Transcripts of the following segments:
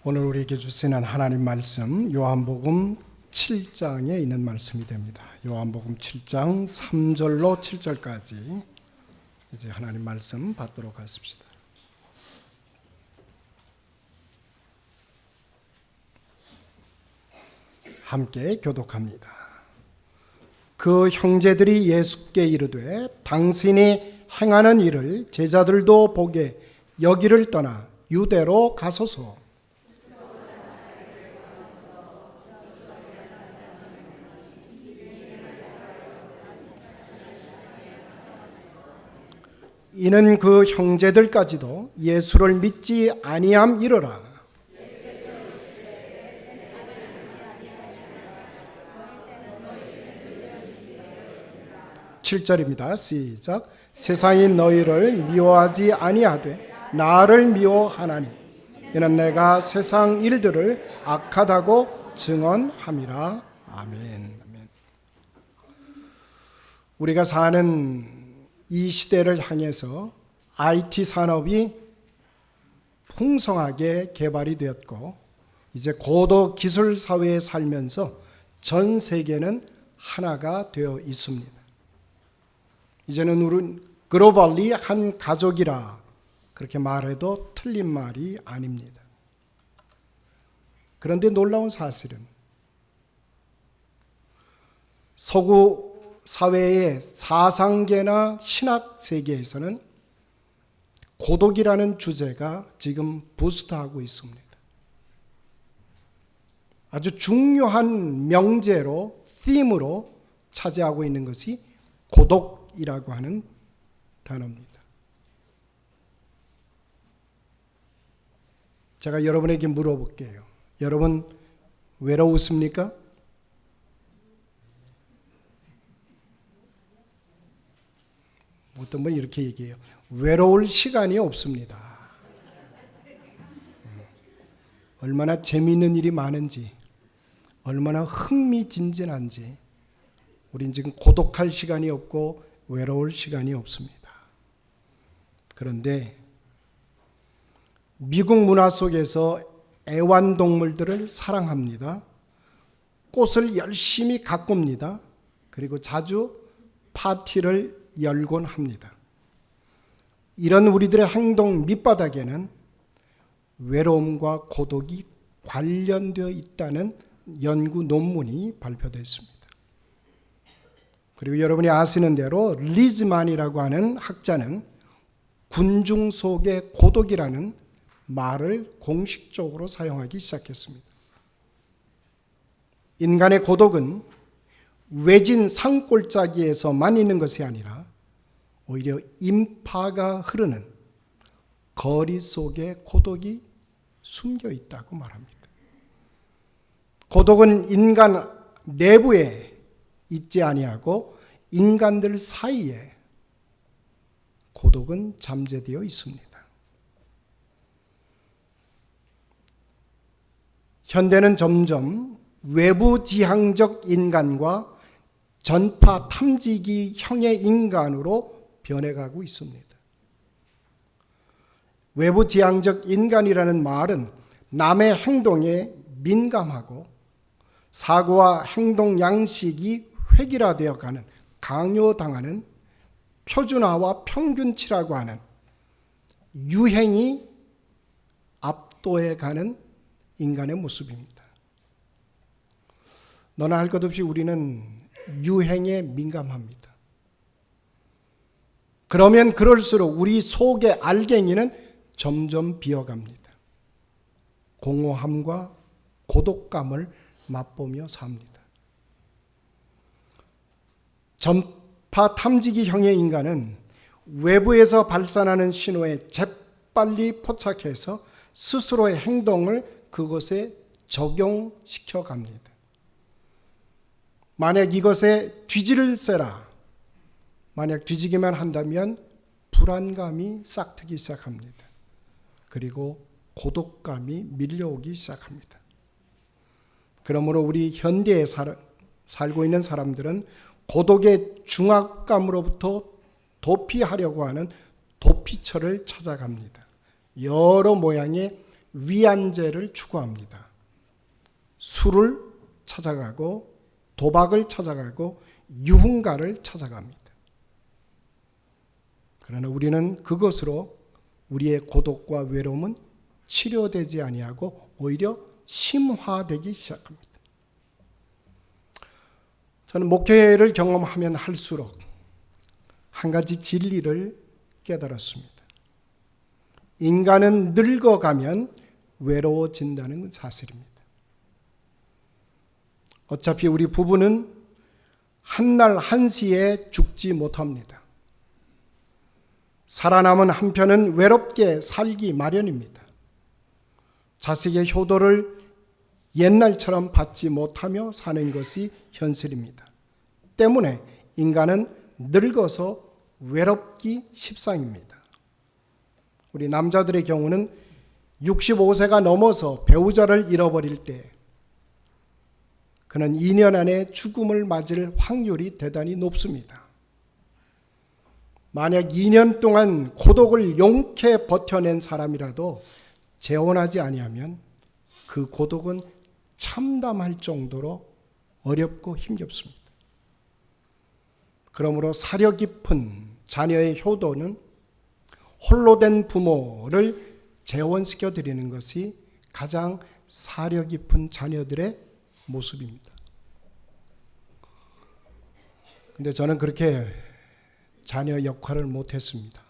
오늘 우리에게 주시는 하나님 말씀 요한복음 7장에 있는 말씀이 됩니다. 요한복음 7장 3절로 7절까지 이제 하나님 말씀 받도록 하십시다. 함께 교독합니다. 그 형제들이 예수께 이르되 당신이 행하는 일을 제자들도 보게 여기를 떠나 유대로 가소서. 이는 그 형제들까지도 예수를 믿지 아니함이러라. 7절입니다. 시작. 세상이 너희를 미워하지 아니하되 나를 미워하나니 이는 내가 세상 일들을 악하다고 증언함이라. 아멘. 우리가 사는 이 시대를 향해서 IT 산업이 풍성하게 개발이 되었고 이제 고도 기술 사회에 살면서 전 세계는 하나가 되어 있습니다. 이제는 우리는 글로벌리 한 가족이라 그렇게 말해도 틀린 말이 아닙니다. 그런데 놀라운 사실은 서구 사회의 사상계나 신학 세계에서는 고독이라는 주제가 지금 부스트하고 있습니다. 아주 중요한 명제로, 팀으로 차지하고 있는 것이 고독이라고 하는 단어입니다. 제가 여러분에게 물어볼게요. 여러분 외로우십니까? 어떤 분이 이렇게 얘기해요. 외로울 시간이 없습니다. 얼마나 재미있는 일이 많은지, 얼마나 흥미진진한지 우린 지금 고독할 시간이 없고 외로울 시간이 없습니다. 그런데 미국 문화 속에서 애완동물들을 사랑합니다. 꽃을 열심히 가꿉니다. 그리고 자주 파티를 열곤 합니다. 이런 우리들의 행동 밑바닥에는 외로움과 고독이 관련되어 있다는 연구 논문이 발표됐습니다. 그리고 여러분이 아시는 대로 리즈만이라고 하는 학자는 군중 속의 고독이라는 말을 공식적으로 사용하기 시작했습니다. 인간의 고독은 외진 산골짜기에서만 있는 것이 아니라 오히려 인파가 흐르는 거리 속에 고독이 숨겨 있다고 말합니다. 고독은 인간 내부에 있지 아니하고 인간들 사이에 고독은 잠재되어 있습니다. 현대는 점점 외부 지향적 인간과 전파 탐지기 형의 인간으로 변해가고 있습니다. 외부 지향적 인간이라는 말은 남의 행동에 민감하고 사고와 행동 양식이 획일화되어가는, 강요당하는 표준화와 평균치라고 하는 유행이 압도해가는 인간의 모습입니다. 너나 할 것 없이 우리는 유행에 민감합니다. 그러면 그럴수록 우리 속의 알갱이는 점점 비어갑니다. 공허함과 고독감을 맛보며 삽니다. 전파 탐지기형의 인간은 외부에서 발산하는 신호에 재빨리 포착해서 스스로의 행동을 그것에 적용시켜 갑니다. 만약 이것에 뒤지를 세라, 만약 뒤지기만 한다면 불안감이 싹트기 시작합니다. 그리고 고독감이 밀려오기 시작합니다. 그러므로 우리 현대에 살고 있는 사람들은 고독의 중압감으로부터 도피하려고 하는 도피처를 찾아갑니다. 여러 모양의 위안제를 추구합니다. 술을 찾아가고 도박을 찾아가고 유흥가를 찾아갑니다. 그러나 우리는 그것으로 우리의 고독과 외로움은 치료되지 아니하고 오히려 심화되기 시작합니다. 저는 목회를 경험하면 할수록 한 가지 진리를 깨달았습니다. 인간은 늙어가면 외로워진다는 사실입니다. 어차피 우리 부부는 한날 한시에 죽지 못합니다. 살아남은 한편은 외롭게 살기 마련입니다. 자식의 효도를 옛날처럼 받지 못하며 사는 것이 현실입니다. 때문에 인간은 늙어서 외롭기 십상입니다. 우리 남자들의 경우는 65세가 넘어서 배우자를 잃어버릴 때 그는 2년 안에 죽음을 맞을 확률이 대단히 높습니다. 만약 2년 동안 고독을 용케 버텨낸 사람이라도 재혼하지 아니하면 그 고독은 참담할 정도로 어렵고 힘겹습니다. 그러므로 사려 깊은 자녀의 효도는 홀로 된 부모를 재혼시켜 드리는 것이 가장 사려 깊은 자녀들의 모습입니다. 근데 저는 그렇게 자녀 역할을 못했습니다.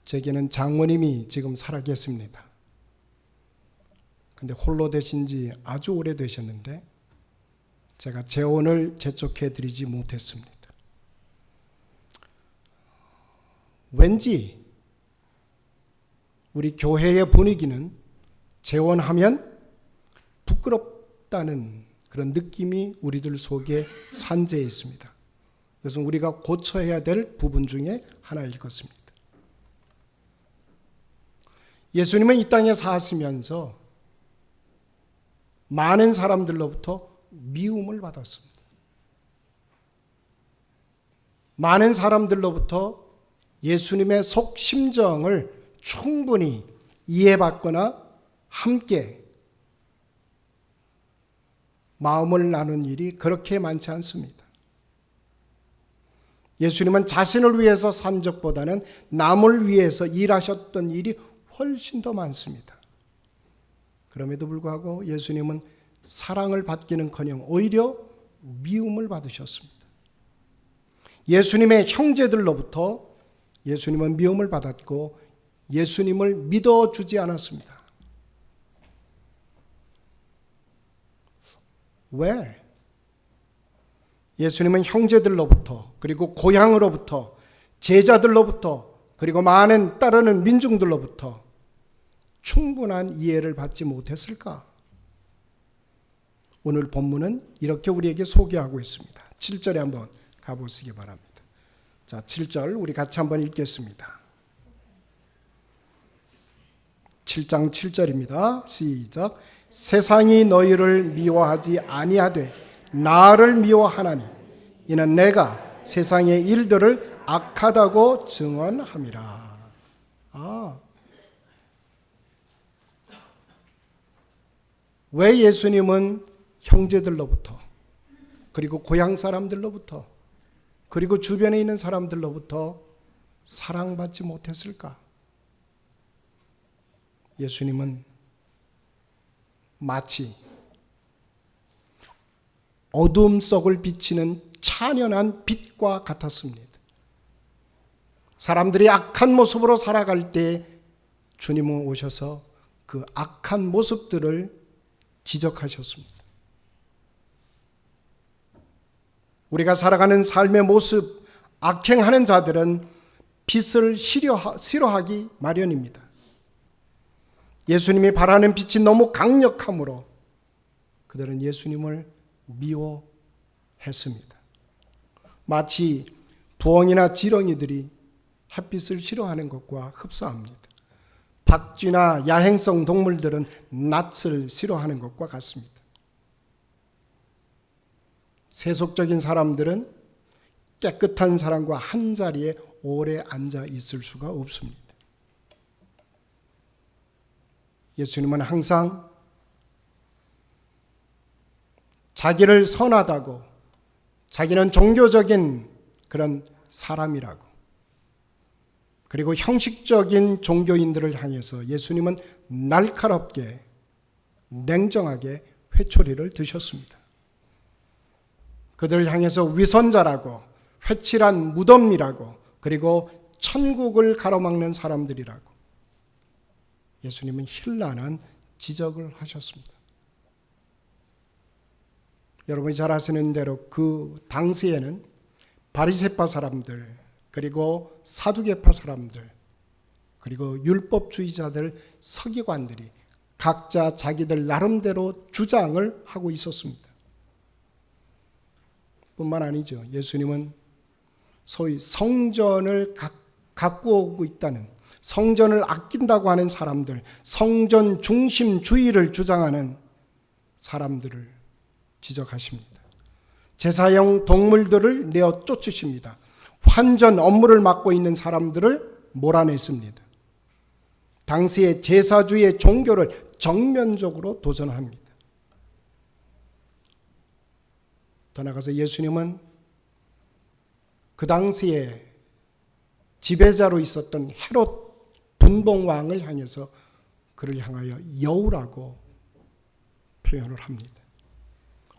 제게는 장모님이 지금 살아계십니다. 근데 홀로 되신 지 아주 오래되셨는데 제가 재혼을 재촉해 드리지 못했습니다. 왠지 우리 교회의 분위기는 재혼하면 부끄럽다는 그런 느낌이 우리들 속에 산재해 있습니다. 그래서 우리가 고쳐야 될 부분 중에 하나일 것입니다. 예수님은 이 땅에 사시면서 많은 사람들로부터 미움을 받았습니다. 많은 사람들로부터 예수님의 속 심정을 충분히 이해받거나 함께 마음을 나눈 일이 그렇게 많지 않습니다. 예수님은 자신을 위해서 산 적보다는 남을 위해서 일하셨던 일이 훨씬 더 많습니다. 그럼에도 불구하고 예수님은 사랑을 받기는커녕 오히려 미움을 받으셨습니다. 예수님의 형제들로부터 예수님은 미움을 받았고 예수님을 믿어주지 않았습니다. 왜? 예수님은 형제들로부터 그리고 고향으로부터 제자들로부터 그리고 많은 따르는 민중들로부터 충분한 이해를 받지 못했을까? 오늘 본문은 이렇게 우리에게 소개하고 있습니다. 7절에 한번 가보시기 바랍니다. 자, 7절 우리 같이 한번 읽겠습니다. 7장 7절입니다. 시작. 세상이 너희를 미워하지 아니하되 나를 미워하나니 이는 내가 세상의 일들을 악하다고 증언함이라. 왜 예수님은 형제들로부터 그리고 고향 사람들로부터 그리고 주변에 있는 사람들로부터 사랑받지 못했을까? 예수님은 마치 어둠 속을 비치는 찬연한 빛과 같았습니다. 사람들이 악한 모습으로 살아갈 때 주님은 오셔서 그 악한 모습들을 지적하셨습니다. 우리가 살아가는 삶의 모습, 악행하는 자들은 빛을 싫어하기 마련입니다. 예수님이 바라는 빛이 너무 강력함으로 그들은 예수님을 미워했습니다. 마치 부엉이나 지렁이들이 햇빛을 싫어하는 것과 흡사합니다. 박쥐나 야행성 동물들은 낯을 싫어하는 것과 같습니다. 세속적인 사람들은 깨끗한 사람과 한 자리에 오래 앉아 있을 수가 없습니다. 예수님은 항상 자기를 선하다고, 자기는 종교적인 그런 사람이라고, 그리고 형식적인 종교인들을 향해서 예수님은 날카롭게 냉정하게 회초리를 드셨습니다. 그들을 향해서 위선자라고, 회칠한 무덤이라고, 그리고 천국을 가로막는 사람들이라고 예수님은 현란한 지적을 하셨습니다. 여러분이 잘 아시는 대로 그 당시에는 바리새파 사람들, 그리고 사두개파 사람들, 그리고 율법주의자들, 서기관들이 각자 자기들 나름대로 주장을 하고 있었습니다. 뿐만 아니죠. 예수님은 소위 성전을 가꾸고 있다는, 성전을 아낀다고 하는 사람들, 성전 중심주의를 주장하는 사람들을 지적하십니다. 제사용 동물들을 내어 쫓으십니다. 환전 업무를 맡고 있는 사람들을 몰아냈습니다. 당시의 제사주의 종교를 정면적으로 도전합니다. 더 나아가서 예수님은 그 당시에 지배자로 있었던 헤롯 분봉왕을 향해서 그를 향하여 여우라고 표현을 합니다.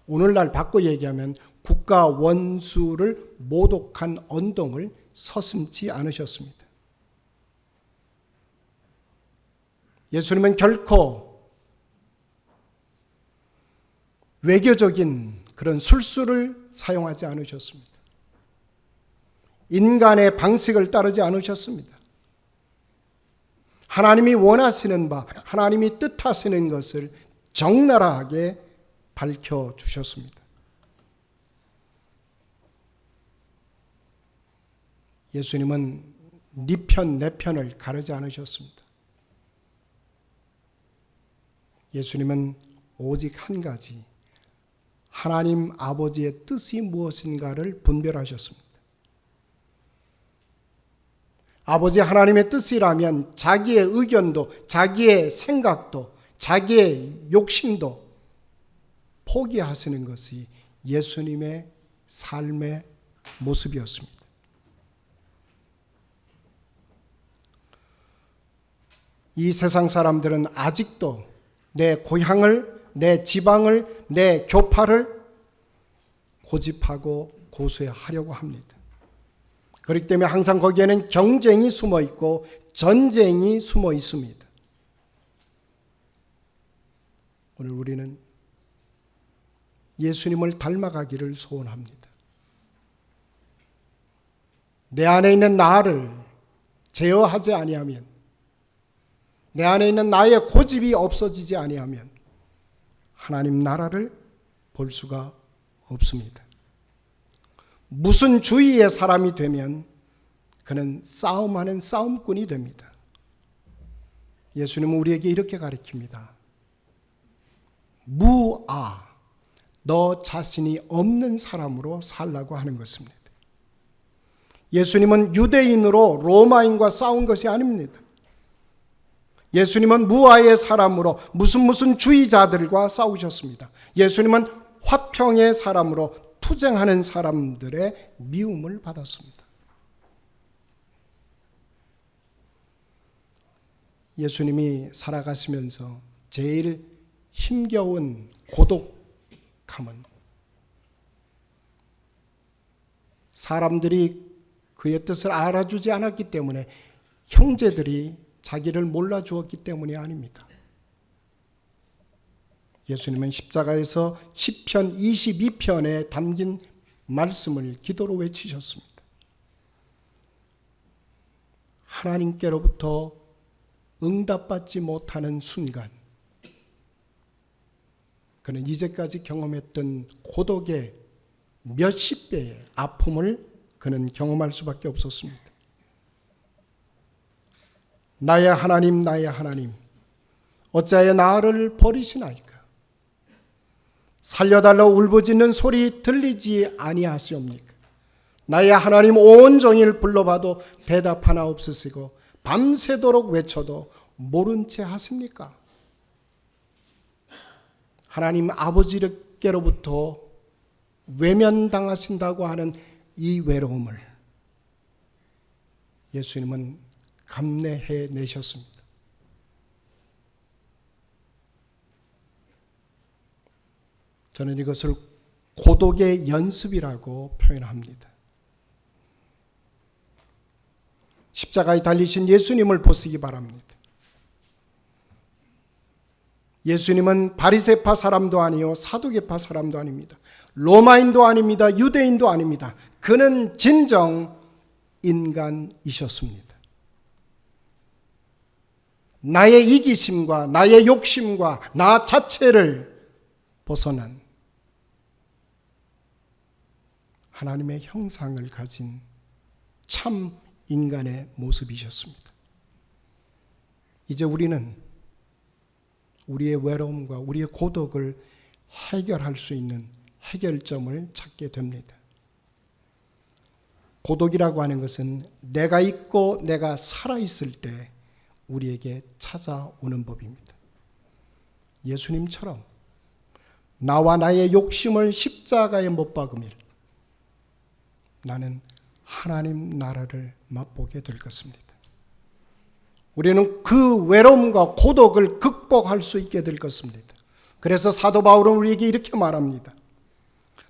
오늘날 바꿔 얘기하면 국가 원수를 모독한 언동을 서슴지 않으셨습니다. 예수님은 결코 외교적인 그런 술수를 사용하지 않으셨습니다. 인간의 방식을 따르지 않으셨습니다. 하나님이 원하시는 바, 하나님이 뜻하시는 것을 적나라하게 밝혀주셨습니다. 예수님은 네 편, 내 편을 가르지 않으셨습니다. 예수님은 오직 한 가지, 하나님 아버지의 뜻이 무엇인가를 분별하셨습니다. 아버지 하나님의 뜻이라면 자기의 의견도, 자기의 생각도, 자기의 욕심도 포기하시는 것이 예수님의 삶의 모습이었습니다. 이 세상 사람들은 아직도 내 고향을, 내 지방을, 내 교파를 고집하고 고수하려고 합니다. 그렇기 때문에 항상 거기에는 경쟁이 숨어 있고 전쟁이 숨어 있습니다. 오늘 우리는 예수님을 닮아가기를 소원합니다. 내 안에 있는 나를 제어하지 아니하면, 내 안에 있는 나의 고집이 없어지지 아니하면 하나님 나라를 볼 수가 없습니다. 무슨 주의의 사람이 되면 그는 싸움하는 싸움꾼이 됩니다. 예수님은 우리에게 이렇게 가르칩니다. 무아, 너 자신이 없는 사람으로 살라고 하는 것입니다. 예수님은 유대인으로 로마인과 싸운 것이 아닙니다. 예수님은 무아의 사람으로 무슨 주의자들과 싸우셨습니다. 예수님은 화평의 사람으로 투쟁하는 사람들의 미움을 받았습니다. 예수님이 살아가시면서 제일 힘겨운 고독함은 사람들이 그의 뜻을 알아주지 않았기 때문에, 형제들이 자기를 몰라주었기 때문이 아닙니다. 예수님은 십자가에서 시편 22편에 담긴 말씀을 기도로 외치셨습니다. 하나님께로부터 응답받지 못하는 순간, 그는 이제까지 경험했던 고독의 몇십 배의 아픔을 그는 경험할 수밖에 없었습니다. 나의 하나님, 나의 하나님, 어찌하여 나를 버리시나이까? 살려달라 울부짖는 소리 들리지 아니하시옵니까? 나의 하나님, 온종일 불러봐도 대답 하나 없으시고 밤새도록 외쳐도 모른 채 하십니까? 하나님 아버지께로부터 외면당하신다고 하는 이 외로움을 예수님은 감내해 내셨습니다. 저는 이것을 고독의 연습이라고 표현합니다. 십자가에 달리신 예수님을 보시기 바랍니다. 예수님은 바리새파 사람도 아니요 사두개파 사람도 아닙니다. 로마인도 아닙니다. 유대인도 아닙니다. 그는 진정 인간이셨습니다. 나의 이기심과 나의 욕심과 나 자체를 벗어난 하나님의 형상을 가진 참 인간의 모습이셨습니다. 이제 우리는 우리의 외로움과 우리의 고독을 해결할 수 있는 해결점을 찾게 됩니다. 고독이라고 하는 것은 내가 있고 내가 살아있을 때 우리에게 찾아오는 법입니다. 예수님처럼 나와 나의 욕심을 십자가에 못 박으면 나는 하나님 나라를 맛보게 될 것입니다. 우리는 그 외로움과 고독을 극복할 수 있게 될 것입니다. 그래서 사도 바울은 우리에게 이렇게 말합니다.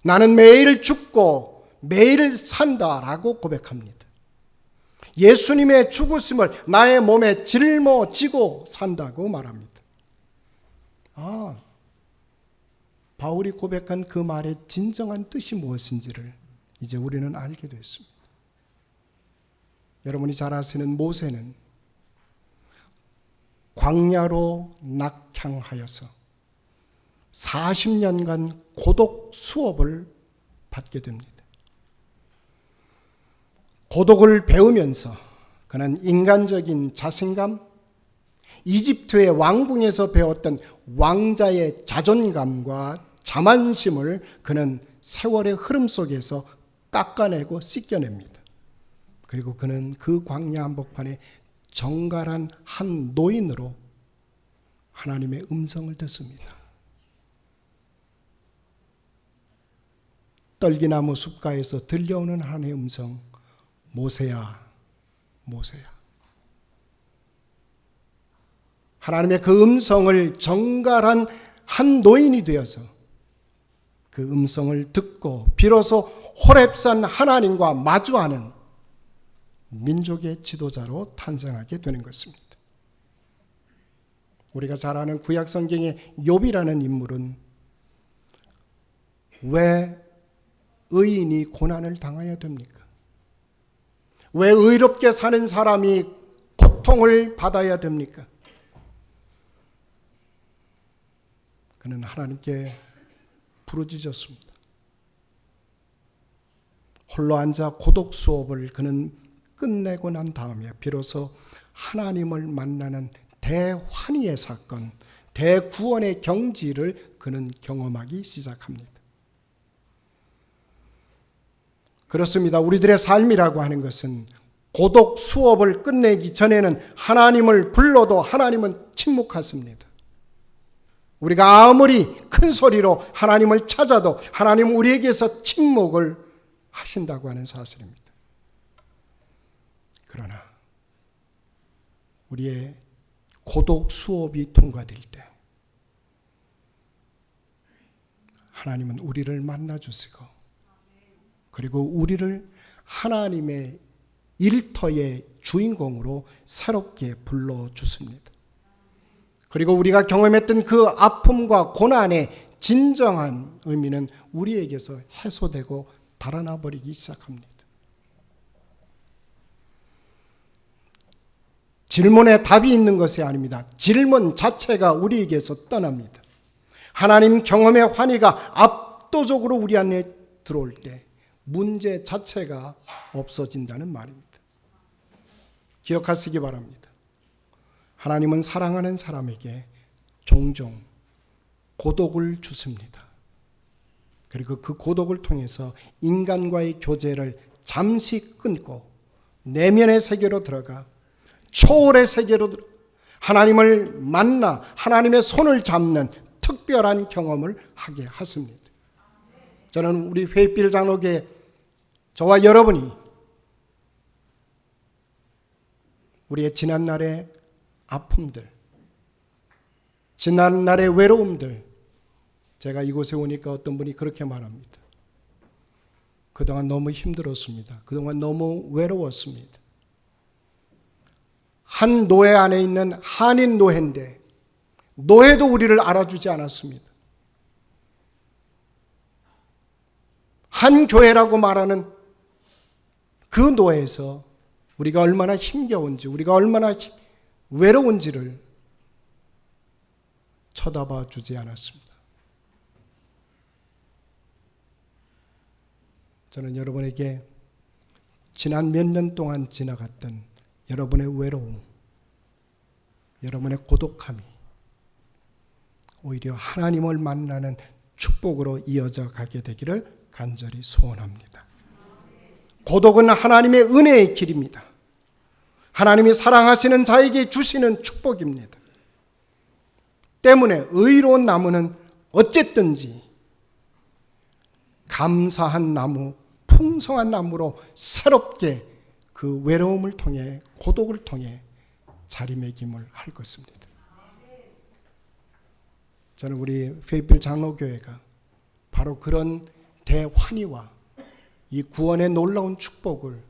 나는 매일 죽고 매일 산다라고 고백합니다. 예수님의 죽으심을 나의 몸에 짊어지고 산다고 말합니다. 바울이 고백한 그 말의 진정한 뜻이 무엇인지를 이제 우리는 알게 됐습니다. 여러분이 잘 아시는 모세는 광야로 낙향하여서 40년간 고독 수업을 받게 됩니다. 고독을 배우면서 그는 인간적인 자신감, 이집트의 왕궁에서 배웠던 왕자의 자존감과 자만심을 그는 세월의 흐름 속에서 깎아내고 씻겨냅니다. 그리고 그는 그 광야 한복판에 정갈한 한 노인으로 하나님의 음성을 듣습니다. 떨기나무 숲가에서 들려오는 하나님의 음성, 모세야, 모세야. 하나님의 그 음성을 정갈한 한 노인이 되어서 그 음성을 듣고 비로소 호렙산 하나님과 마주하는 민족의 지도자로 탄생하게 되는 것입니다. 우리가 잘 아는 구약 성경의 욥이라는 인물은 왜 의인이 고난을 당해야 됩니까? 왜 의롭게 사는 사람이 고통을 받아야 됩니까? 그는 하나님께 부르짖었습니다. 홀로 앉아 고독 수업을 그는 끝내고 난 다음에 비로소 하나님을 만나는 대환희의 사건, 대구원의 경지를 그는 경험하기 시작합니다. 그렇습니다. 우리들의 삶이라고 하는 것은 고독 수업을 끝내기 전에는 하나님을 불러도 하나님은 침묵하십니다. 우리가 아무리 큰 소리로 하나님을 찾아도 하나님은 우리에게서 침묵을 하신다고 하는 사실입니다. 그러나 우리의 고독 수업이 통과될 때 하나님은 우리를 만나주시고 그리고 우리를 하나님의 일터의 주인공으로 새롭게 불러주십니다. 그리고 우리가 경험했던 그 아픔과 고난의 진정한 의미는 우리에게서 해소되고 달아나 버리기 시작합니다. 질문에 답이 있는 것이 아닙니다. 질문 자체가 우리에게서 떠납니다. 하나님 경험의 환희가 압도적으로 우리 안에 들어올 때 문제 자체가 없어진다는 말입니다. 기억하시기 바랍니다. 하나님은 사랑하는 사람에게 종종 고독을 주십니다. 그리고 그 고독을 통해서 인간과의 교제를 잠시 끊고 내면의 세계로 들어가 초월의 세계로 하나님을 만나 하나님의 손을 잡는 특별한 경험을 하게 하십니다. 저는 우리 회빛 장로교회 저와 여러분이 우리의 지난날의 아픔들, 지난날의 외로움들, 제가 이곳에 오니까 어떤 분이 그렇게 말합니다. 그동안 너무 힘들었습니다. 그동안 너무 외로웠습니다. 한 노예 안에 있는 한인 노예인데 노예도 우리를 알아주지 않았습니다. 한 교회라고 말하는 그 노예에서 우리가 얼마나 힘겨운지, 우리가 얼마나 외로운지를 쳐다봐 주지 않았습니다. 저는 여러분에게 지난 몇 년 동안 지나갔던 여러분의 외로움, 여러분의 고독함이 오히려 하나님을 만나는 축복으로 이어져 가게 되기를 간절히 소원합니다. 고독은 하나님의 은혜의 길입니다. 하나님이 사랑하시는 자에게 주시는 축복입니다. 때문에 의로운 나무는 어쨌든지 감사한 나무, 풍성한 나무로 새롭게 그 외로움을 통해, 고독을 통해 자리매김을 할 것입니다. 저는 우리 페이필 장로교회가 바로 그런 대환희와 이 구원의 놀라운 축복을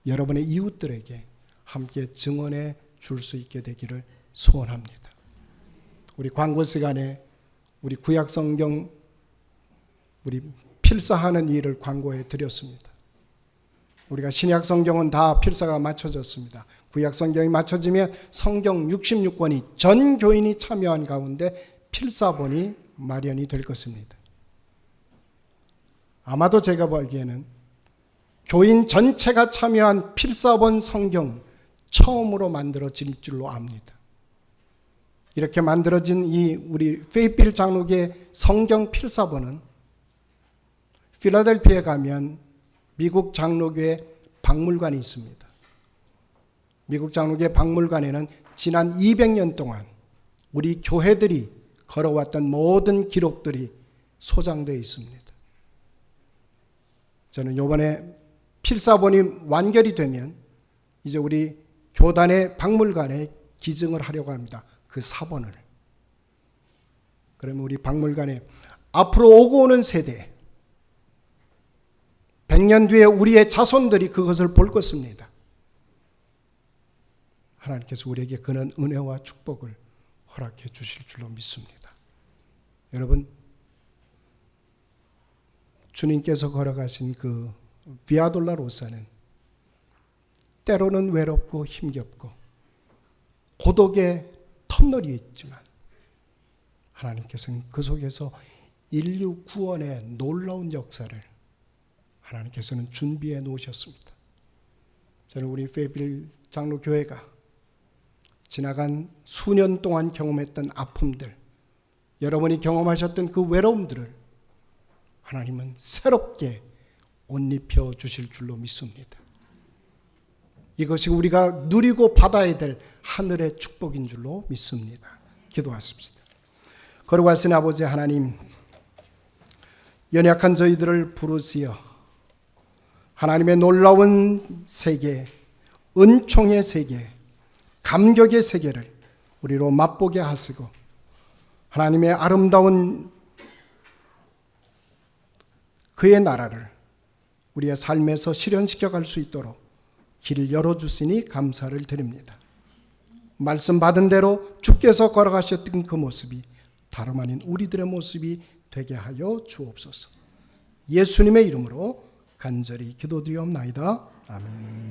여러분의 이웃들에게 함께 증언해 줄 수 있게 되기를 소원합니다. 우리 광고 시간에 우리 구약 성경 우리 필사하는 일을 광고해 드렸습니다. 우리가 신약 성경은 다 필사가 맞춰졌습니다. 구약 성경이 맞춰지면 성경 66권이 전 교인이 참여한 가운데 필사본이 마련이 될 것입니다. 아마도 제가 보기에는 교인 전체가 참여한 필사본 성경은 처음으로 만들어질 줄로 압니다. 이렇게 만들어진 이 우리 페이필 장로교회 성경 필사본은 필라델피아에 가면 미국 장로교회 박물관이 있습니다. 미국 장로교회 박물관에는 지난 200년 동안 우리 교회들이 걸어왔던 모든 기록들이 소장되어 있습니다. 저는 이번에 필사본이 완결이 되면 이제 우리 교단의 박물관에 기증을 하려고 합니다. 그 사본을. 그러면 우리 박물관에 앞으로 오고 오는 세대 100년 뒤에 우리의 자손들이 그것을 볼 것입니다. 하나님께서 우리에게 그런 은혜와 축복을 허락해 주실 줄로 믿습니다. 여러분, 주님께서 걸어가신 그 비아돌라로사는 때로는 외롭고 힘겹고 고독의 터널이 있지만 하나님께서는 그 속에서 인류 구원의 놀라운 역사를 하나님께서는 준비해 놓으셨습니다. 저는 우리 페이필 장로교회가 지나간 수년 동안 경험했던 아픔들, 여러분이 경험하셨던 그 외로움들을 하나님은 새롭게 옷 입혀 주실 줄로 믿습니다. 이것이 우리가 누리고 받아야 될 하늘의 축복인 줄로 믿습니다. 기도하십시다. 거룩하신 아버지 하나님, 연약한 저희들을 부르시어 하나님의 놀라운 세계, 은총의 세계, 감격의 세계를 우리로 맛보게 하시고 하나님의 아름다운 그의 나라를 우리의 삶에서 실현시켜 갈 수 있도록 길을 열어주시니 감사를 드립니다. 말씀 받은 대로 주께서 걸어가셨던 그 모습이 다름 아닌 우리들의 모습이 되게 하여 주옵소서. 예수님의 이름으로 간절히 기도드리옵나이다. 아멘.